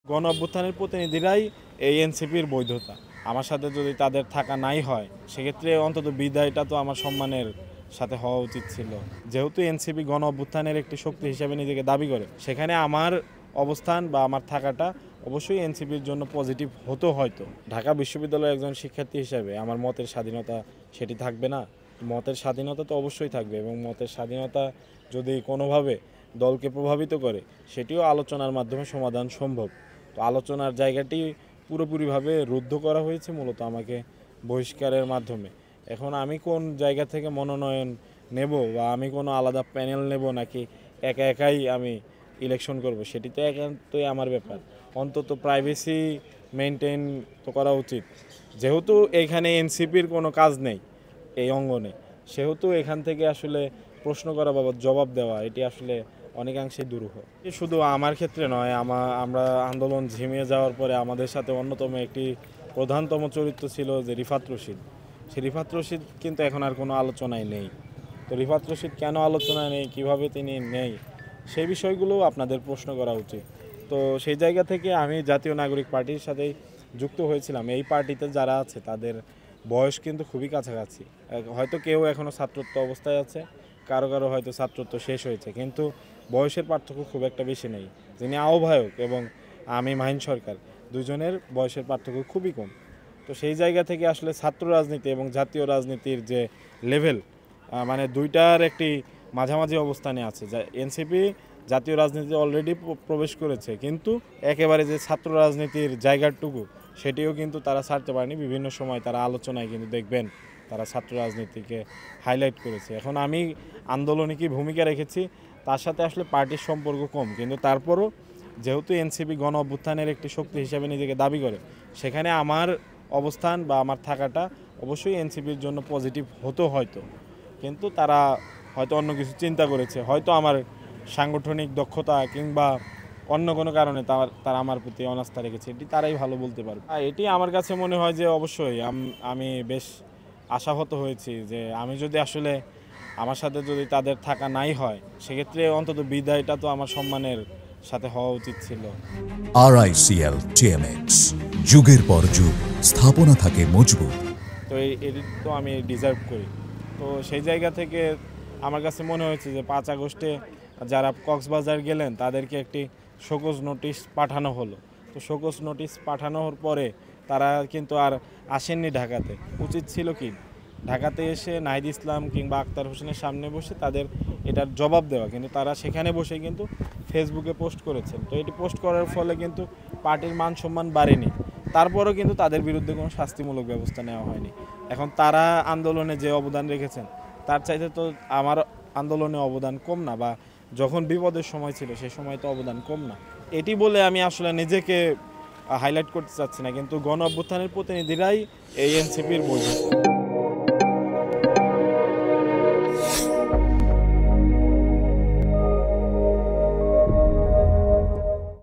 গণ অভ্যুত্থানের প্রতিনিধিরাই এই এনসিপির বৈধতা। আমার সাথে যদি তাদের থাকা নাই হয়, সেক্ষেত্রে অন্তত বিদায়টা তো আমার সম্মানের সাথে হওয়া উচিত ছিল। যেহেতু এনসিপি গণ অভ্যুত্থানের একটি শক্তি হিসেবে নিজেকে দাবি করে, সেখানে আমার অবস্থান বা আমার থাকাটা অবশ্যই এনসিপির জন্য পজিটিভ হতো হয়তো। ঢাকা বিশ্ববিদ্যালয়ের একজন শিক্ষার্থী হিসেবে আমার মতের স্বাধীনতা সেটি থাকবে না? মতের স্বাধীনতা তো অবশ্যই থাকবে, এবং মতের স্বাধীনতা যদি কোনোভাবে দলকে প্রভাবিত করে, সেটিও আলোচনার মাধ্যমে সমাধান সম্ভব। তো আলোচনার জায়গাটি পুরোপুরিভাবে রুদ্ধ করা হয়েছে মূলত আমাকে বহিষ্কারের মাধ্যমে। এখন আমি কোন জায়গা থেকে মনোনয়ন নেব, বা আমি কোনো আলাদা প্যানেল নেব, নাকি একা একাই আমি ইলেকশন করব, সেটি তো একান্তই আমার ব্যাপার। অন্তত প্রাইভেসি মেনটেন তো করা উচিত। যেহেতু এখানে এনসিপির কোনো কাজ নেই এই অঙ্গনে, সেহেতু এখান থেকে আসলে প্রশ্ন করা বাবদ জবাব দেওয়া এটি আসলে অনেকাংশে দুরূহ। শুধু আমার ক্ষেত্রে নয়, আমরা আন্দোলন ঝিমিয়ে যাওয়ার পরে আমাদের সাথে অন্যতম একটি প্রধানতম চরিত্র ছিল যে রিফাত রশিদ। সেই রিফাত রশিদ কিন্তু এখন আর কোনো আলোচনায় নেই। তো রিফাত রশিদ কেন আলোচনায় নেই, কিভাবে তিনি নেই, সেই বিষয়গুলোও আপনাদের প্রশ্ন করা উচিত। তো সেই জায়গা থেকে আমি জাতীয় নাগরিক পার্টির সাথেই যুক্ত হয়েছিলাম। এই পার্টিতে যারা আছে তাদের বয়স কিন্তু খুবই কাছাকাছি। হয়তো কেউ এখনও ছাত্রত্ব অবস্থায় আছে, কারো কারো হয়তো ছাত্রত্ব শেষ হয়েছে, কিন্তু বয়সের পার্থক্য খুব একটা বেশি নেই। যিনি আহ্বায়ক এবং আমি মাহিন সরকার, দুজনের বয়সের পার্থক্য খুবই কম। তো সেই জায়গা থেকে আসলে ছাত্র রাজনীতি এবং জাতীয় রাজনীতির যে লেভেল, মানে দুইটার একটি মাঝামাঝি অবস্থানে আছে। যা এনসিপি জাতীয় রাজনীতিতে অলরেডি প্রবেশ করেছে, কিন্তু একেবারে যে ছাত্র রাজনীতির জায়গাটুকু সেটিও কিন্তু তারা ছাড়তে পারেনি। বিভিন্ন সময় তারা আলোচনায় কিন্তু দেখবেন তারা ছাত্র রাজনীতিকে হাইলাইট করেছে। এখন আমি আন্দোলনে কি ভূমিকা রেখেছি তার সাথে আসলে পার্টির সম্পর্ক কম, কিন্তু তারপরও যেহেতু এনসিপি গণ অভ্যুত্থানের একটি শক্তি হিসেবে নিজেকে দাবি করে, সেখানে আমার অবস্থান বা আমার থাকাটা অবশ্যই এনসিপির জন্য পজিটিভ হতো হয়তো। কিন্তু তারা হয়তো অন্য কিছু চিন্তা করেছে, হয়তো আমার সাংগঠনিক দক্ষতা কিংবা অন্য কোনো কারণে তারা আমার প্রতি অনাস্থা রেখেছে, এটি তারাই ভালো বলতে পারবে। এটি আমার কাছে মনে হয় যে অবশ্যই আমি বেশ আশাহত হয়েছি যে আমি যদি আসলে আমার সাথে যদি তাদের থাকা নাই হয়, সেক্ষেত্রে অন্তত বিদায়টা তো আমার সম্মানের সাথে হওয়া উচিত ছিল। RICL TMX, যুগের পর যুগ স্থাপনা থাকে মজবুত। তো এটি তো আমি ডিজার্ভ করি। তো সেই জায়গা থেকে আমার কাছে মনে হয়েছে যে 5 আগস্টে যারা কক্সবাজার গেলেন তাদেরকে একটি শোকজ নোটিশ পাঠানো হলো। তো শোকজ নোটিশ পাঠানোর পরে তারা কিন্তু আর আসেননি ঢাকাতে। উচিত ছিল কি ঢাকাতে এসে নাহিদ ইসলাম কিংবা আক্তার হোসেনের সামনে বসে তাদের এটার জবাব দেওয়া, কিন্তু তারা সেখানে বসে কিন্তু ফেসবুকে পোস্ট করেছেন। তো এটি পোস্ট করার ফলে কিন্তু পার্টির মান সম্মান বাড়েনি, তারপরেও কিন্তু তাদের বিরুদ্ধে কোনো শাস্তিমূলক ব্যবস্থা নেওয়া হয়নি। এখন তারা আন্দোলনে যে অবদান রেখেছেন তার চাইতে তো আমার আন্দোলনে অবদান কম না, বা যখন বিপদের সময় ছিল সেই সময় তো অবদান কম না। এটি বলে আমি আসলে নিজেকে হাইলাইট করতে চাচ্ছি না, কিন্তু গণ অভ্যুত্থানের প্রতিনিধিরাই এই এনসিপির বৈধতা।